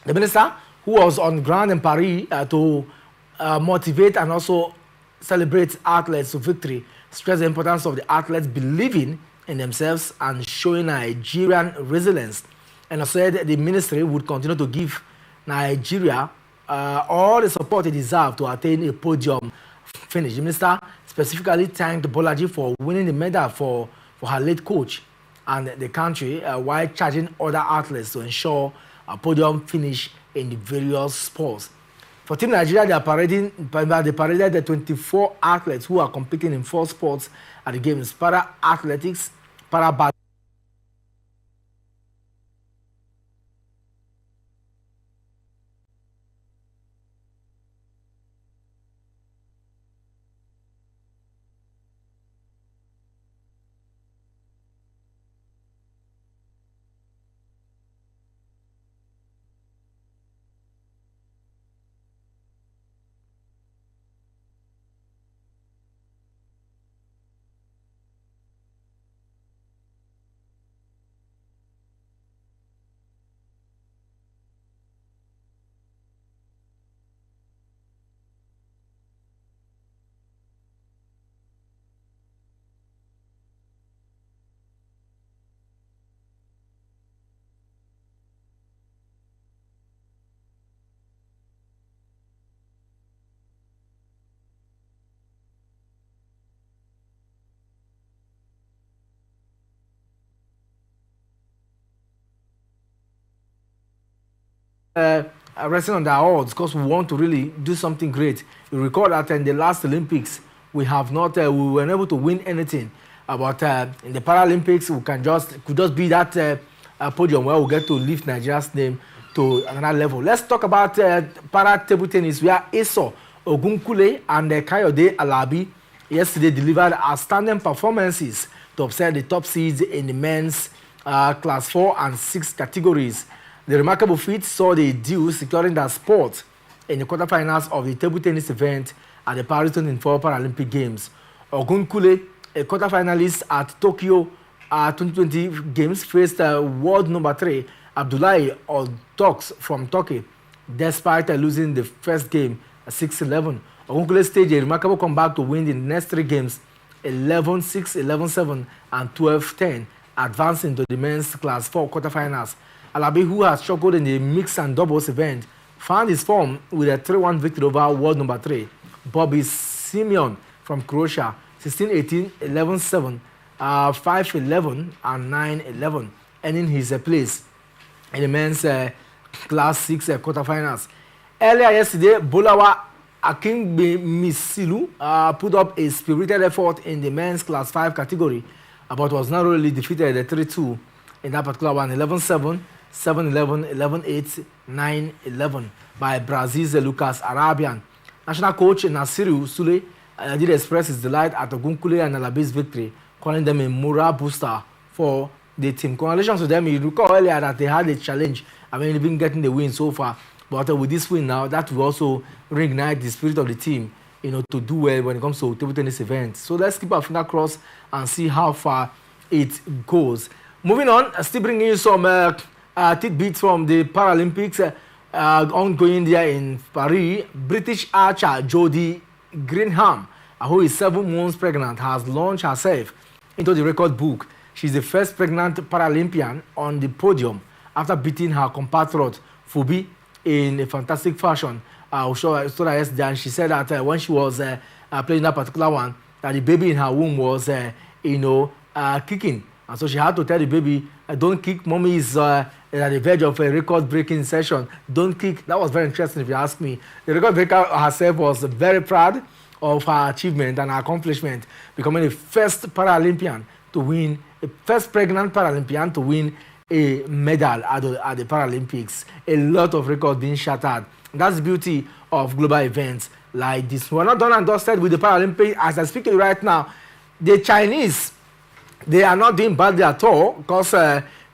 The minister, who was on ground in Paris to motivate and also celebrate athletes to victory, stressed the importance of the athletes believing in themselves and showing Nigerian resilience. And said the ministry would continue to give Nigeria all the support it deserves to attain a podium finish. The minister specifically thanked Bolaji for winning the medal for her late coach and the country while charging other athletes to ensure a podium finish in the various sports. For Team Nigeria, they paraded the 24 athletes who are competing in 4 sports at the Games: para-athletics, para-badminton, resting on their odds because we want to really do something great. You recall that in the last Olympics, we were unable to win anything. But in the Paralympics, we could just be that podium where we get to lift Nigeria's name to another level. Let's talk about para table tennis, where Enoh Ogunkule and Kayode Alabi yesterday delivered outstanding performances to upset the top seeds in the men's class 4 and 6 categories. The remarkable feat saw the duo securing their spot in the quarterfinals of the table tennis event at the Paris 2024 Paralympic Games. Ogunkule, a quarterfinalist at Tokyo 2020 Games, faced world number 3 Abdullahi Ordox from Turkey, despite losing the first game 6-11. Ogunkule staged a remarkable comeback to win the next 3 games 11-6, 11-7, and 12-10, advancing to the men's class 4 quarterfinals. Alabi, who has struggled in the mixed and doubles event, found his form with a 3-1 victory over world number 3 Bobby Simeon from Croatia, 16-18, 11-7, 5-11, and 9-11, earning his place in the men's class 6 quarterfinals. Earlier yesterday, Bolawa Akingbemisilu put up a spirited effort in the men's class 5 category, but was narrowly defeated at 3-2 in that particular one, 11-7, 7-11, 11-8, 9-11 by Brazil's Lucas Arabian. National coach Nasiru Sule did express his delight at Ogunkule and Alabi's victory, calling them a morale booster for the team. Congratulations to them. You recall earlier that they had a challenge. They've been getting the win so far. But with this win now, that will also reignite the spirit of the team, to do well when it comes to table tennis events. So let's keep our finger crossed and see how far it goes. Moving on, still bringing you some tidbits from the Paralympics ongoing there in Paris. British archer Jodie Greenham, who is 7 months pregnant, has launched herself into the record book. She's the first pregnant Paralympian on the podium after beating her compatriot Phoebe in a fantastic fashion. And she said that when she was playing that particular one, that the baby in her womb was kicking. And so she had to tell the baby, don't kick, mommy is at the verge of a record-breaking session. Don't kick. That was very interesting if you ask me. The record breaker herself was very proud of her achievement and her accomplishment, becoming the first Paralympian to win, the first pregnant Paralympian to win a medal at the Paralympics. A lot of records being shattered. That's the beauty of global events like this. We're not done and dusted with the Paralympics. As I speak to you right now, the Chinese, they are not doing badly at all because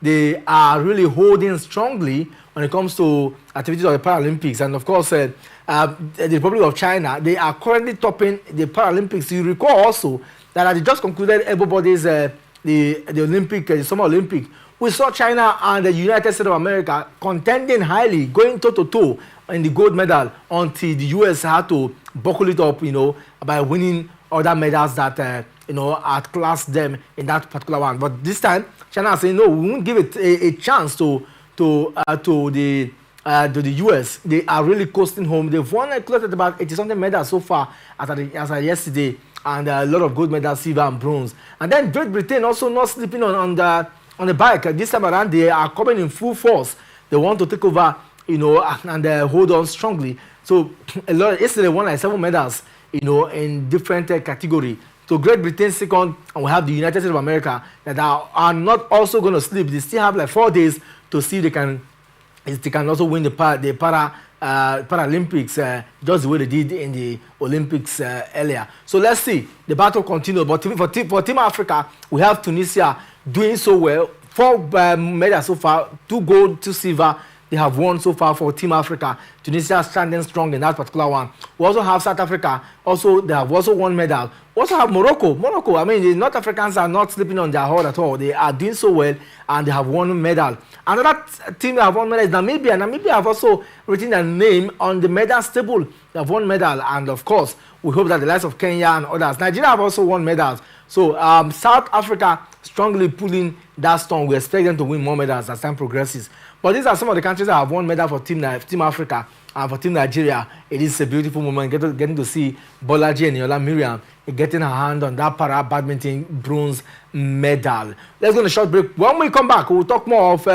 they are really holding strongly when it comes to activities of the Paralympics. And of course, the Republic of China, they are currently topping the Paralympics. You recall also that they just concluded everybody's the Summer Olympic, we saw China and the United States of America contending highly, going toe-to-toe in the gold medal until the US had to buckle it up, by winning other medals that, outclassed them in that particular one. But this time, China is saying, no, we won't give it a chance to the US. They are really coasting home. They've won about 80-something medals so far as of yesterday, and a lot of gold medals, silver and bronze. And then Great Britain also not sleeping on the bike. This time around, they are coming in full force. They want to take over, and hold on strongly. So yesterday won like 7 medals, in different categories. So Great Britain second, and we have the United States of America that are not also going to sleep. They still have like 4 days to see if they can also win the Paralympics, just the way they did in the Olympics earlier. So let's see. The battle continues. But for Team Africa, we have Tunisia doing so well. 4 medals so far, 2 gold, 2 silver. They have won so far for Team Africa. Tunisia standing strong in that particular one. We also have South Africa. They have also won medal. We also have Morocco. The North Africans are not sleeping on their heart at all. They are doing so well, and they have won medal. Another team that have won medal is Namibia. Namibia have also written their name on the medal table. They have won medal, and of course, we hope that the likes of Kenya and others. Nigeria have also won medals. So South Africa strongly pulling that stone. We expect them to win more medals as time progresses. But these are some of the countries that have won medal for Team Africa and for Team Nigeria. It is a beautiful moment getting to see Bolaji and Eniola Miriam getting her hand on that para badminton bronze medal. Let's go on a short break. When we come back, we'll talk more of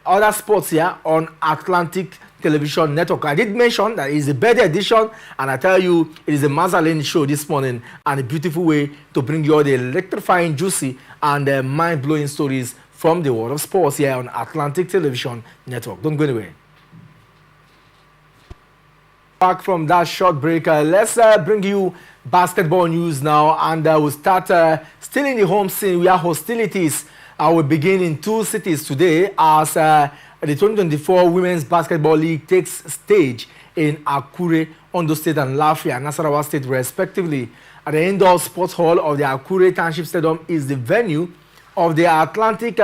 other sports here on Atlantic Television Network. I did mention that it is a birthday edition, and I tell you, it is a Mazalane show this morning, and a beautiful way to bring you all the electrifying, juicy, and mind-blowing stories from the world of sports here on Atlantic Television Network. Don't go anywhere. Back from that short break, let's bring you basketball news now, and we'll start still in the home scene where hostilities will begin in 2 cities today as the 2024 Women's Basketball League takes stage in Akure, Ondo State, and Lafia, Nasarawa State, respectively. At the indoor sports hall of the Akure Township Stadium is the venue of the Atlantic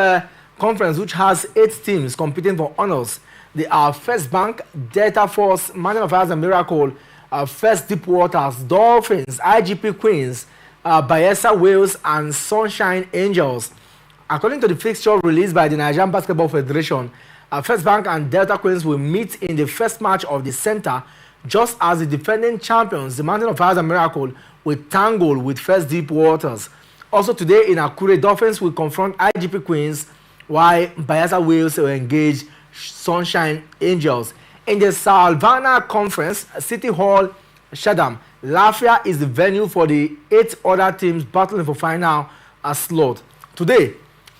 Conference, which has 8 teams competing for honors. They are First Bank, Delta Force, Mountain of Fires and Miracle, First Deep Waters, Dolphins, IGP Queens, Bayelsa Wales, and Sunshine Angels. According to the fixture released by the Nigerian Basketball Federation, First Bank and Delta Queens will meet in the first match of the center, just as the defending champions, the Mountain of Fires and Miracle, will tangle with First Deep Waters. Also today in Akure, Dolphins will confront IGP Queens, while Bayelsa Wales will engage Sunshine Angels. In the Salvana Conference, City Hall, Shadam, Lafia is the venue for the 8 other teams battling for final slot. Today,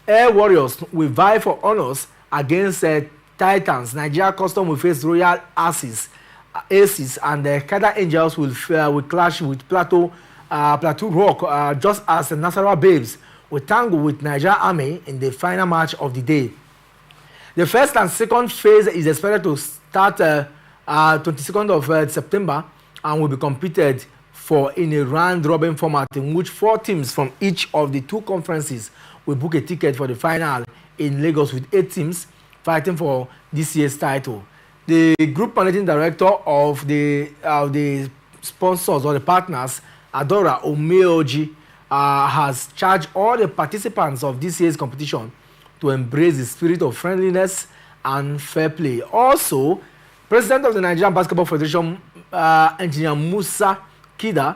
Air Warriors will vie for honors against Titans. Nigeria Custom will face Royal Aces, and the Kada Angels will clash with Plateau Rock, just as the Nasarawa Babes will tangle with Nigeria Army in the final match of the day. The first and second phase is expected to start 22nd of September and will be competed for in a round-robin format in which 4 teams from each of the 2 conferences will book a ticket for the final in Lagos, with 8 teams fighting for this year's title. The group managing director of the sponsors or the partners, Adora Omeoji, has charged all the participants of this year's competition to embrace the spirit of friendliness and fair play. Also, President of the Nigerian Basketball Federation, Engineer Musa Kida,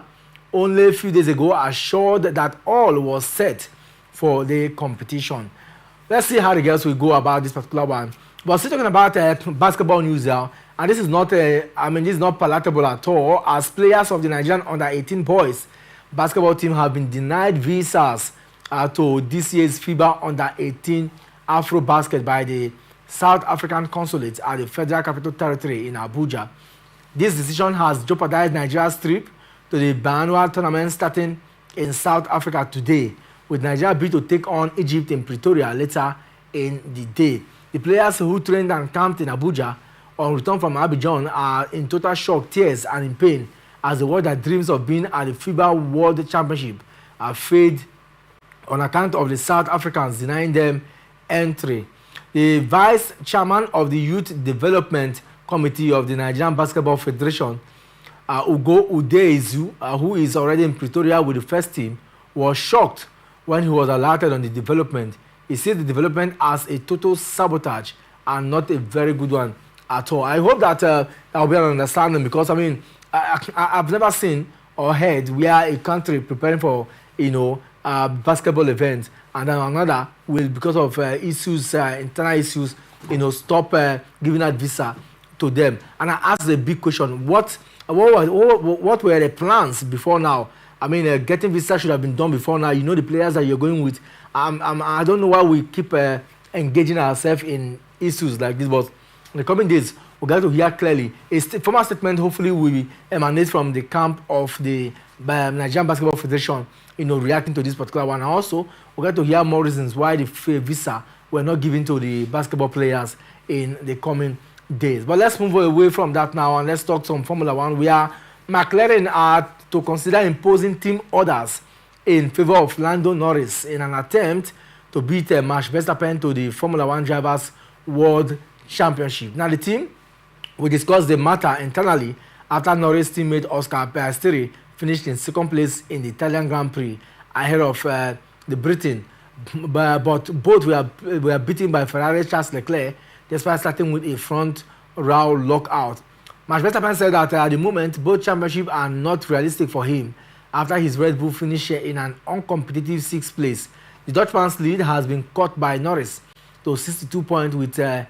only a few days ago assured that all was set for the competition. Let's see how the girls will go about this particular one. But still talking about basketball news now, and this is not this is not palatable at all, as players of the Nigerian under-18 boys basketball team have been denied visas to this year's FIBA under-18 Afro Basket by the South African Consulate at the Federal Capital Territory in Abuja. This decision has jeopardized Nigeria's trip to the biannual tournament starting in South Africa today, with Nigeria bid to take on Egypt in Pretoria later in the day. The players who trained and camped in Abuja on return from Abidjan are in total shock, tears, and in pain as the world that dreams of being at the FIBA World Championship fade on account of the South Africans denying them entry. The vice chairman of the Youth Development Committee of the Nigerian Basketball Federation, Ugo Udeizu, who is already in Pretoria with the first team, was shocked when he was alerted on the development. He sees the development as a total sabotage and not a very good one at all. I hope that that will be an understanding, because I mean, I've never seen or heard where a country preparing for basketball events and then another will, because of issues, internal issues, stop giving that visa to them. And I asked a big question: what were the plans before now? I mean, getting visa should have been done before now. You know the players that you're going with. I don't know why we keep engaging ourselves in issues like this, but in the coming days, we're going to hear clearly. A formal statement hopefully will emanate from the camp of the Nigerian Basketball Federation, reacting to this particular one. And also, we're going to hear more reasons why the visa were not given to the basketball players in the coming days. But let's move away from that now and let's talk some Formula One, where McLaren are to consider imposing team orders in favor of Lando Norris in an attempt to beat Max Verstappen to the Formula One Drivers' World Championship. Now, the team will discuss the matter internally after Norris' teammate Oscar Piastri finished in second place in the Italian Grand Prix ahead of the Britain. But both were beaten by Ferrari's Charles Leclerc, despite starting with a front row lockout. Max Verstappen said that at the moment, both championships are not realistic for him after his Red Bull finished in an uncompetitive sixth place. The Dutchman's lead has been cut by Norris to 62 points with 8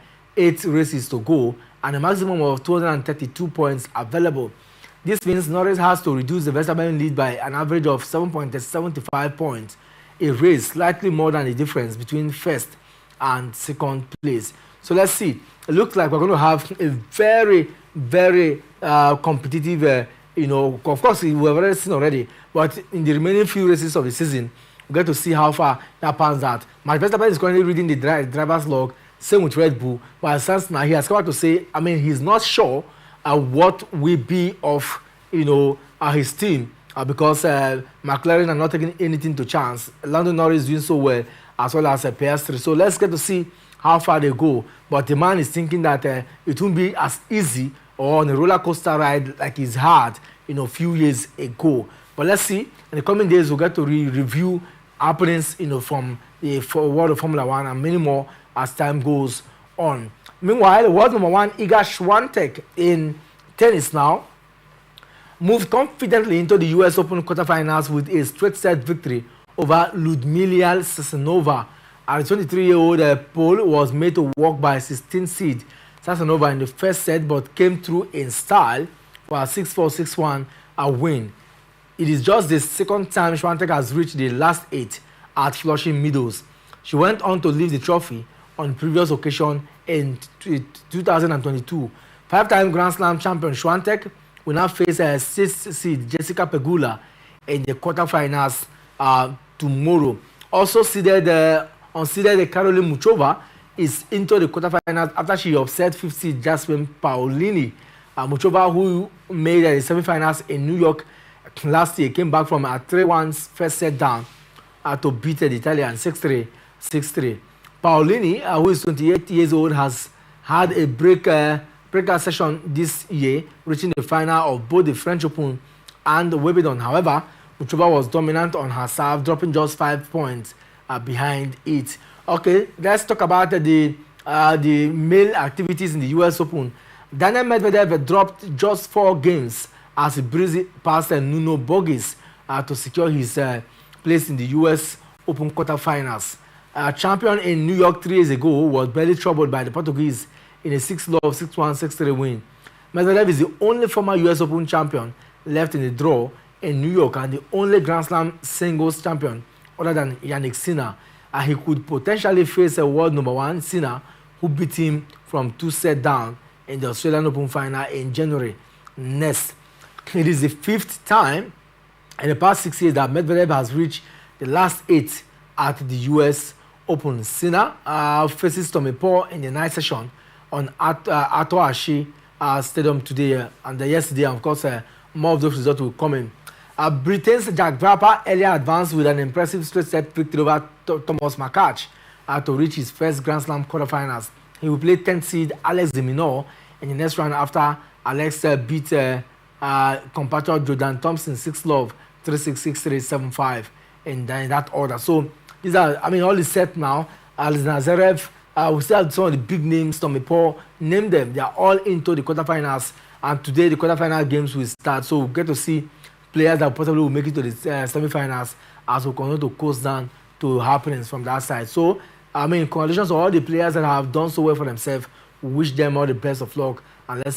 races to go and a maximum of 232 points available. This means Norris has to reduce the Verstappen lead by an average of 7.75 points, a race slightly more than the difference between first and second place. So let's see. It looks like we're going to have a very, very competitive, of course, we've already seen already, but in the remaining few races of the season, we get to see how far that pans out. Max Verstappen is currently reading the driver's log, same with Red Bull, but since now he has come out to say, I mean, he's not sure what will be of, his team because McLaren are not taking anything to chance. Lando Norris is doing so well, as well as Piastri. So let's get to see how far they go. But the man is thinking that it won't be as easy or on a roller coaster ride like it's had, a few years ago. But let's see. In the coming days, we'll get to review happenings, from the world of Formula One and many more as time goes on. Meanwhile, world number one Iga Swiatek in tennis now moved confidently into the US Open quarterfinals with a straight-set victory over Ludmila Sasanova. Our 23-year-old Pole was made to walk by 16 seed Sasanova in the first set, but came through in style for a 6-4, 6-1 win. It is just the second time Swiatek has reached the last 8 at Flushing Meadows. She went on to leave the trophy on previous occasion in 2022. Five-time Grand Slam champion Swiatek will now face a 6th seed Jessica Pegula in the quarterfinals tomorrow. Also unseeded Caroline Muchova is into the quarterfinals after she upset 5th seed Jasmine Paolini. Muchova, who made the semifinals in New York last year, came back from a 3-1 first set down to beat the Italian 6-3, 6-3. Paolini, who is 28 years old, has had a breakout session this year, reaching the final of both the French Open and the Wimbledon. However, Muchova was dominant on her serve, dropping just 5 points behind it. Okay, let's talk about the male activities in the US Open. Daniel Medvedev dropped just 4 games as he breezed past Nuno Borges to secure his place in the US Open quarterfinals. Champion in New York 3 years ago was barely troubled by the Portuguese in a 6-love, 6-1, 6-3 win. Medvedev is the only former US Open champion left in the draw in New York and the only Grand Slam singles champion other than Yannick Sinner. He could potentially face a world number one, Sinner, who beat him from 2 sets down in the Australian Open final in January next. It is the 5th time in the past 6 years that Medvedev has reached the last 8 at the US Open. Sinner faces Tommy Paul in the night session on Arthur Ashe Stadium today and yesterday. And of course, more of those results will come in. Britain's Jack Draper earlier advanced with an impressive straight-set victory over Thomas Makach to reach his first Grand Slam quarterfinals. He will play 10th seed Alex de Minaur in the next round after Alex beat compatriot Jordan Thompson 6-love, 3-6, 6-3, 7-5 in that order. So these are, all is set now. Alex Nazarev, we still have some of the big names, Tommy Paul, name them. They are all into the quarterfinals, and today the quarterfinal games will start. So we'll get to see players that possibly will make it to the semi-finals as we continue to coast down to happenings from that side. So, congratulations to all the players that have done so well for themselves. We wish them all the best of luck, and let's see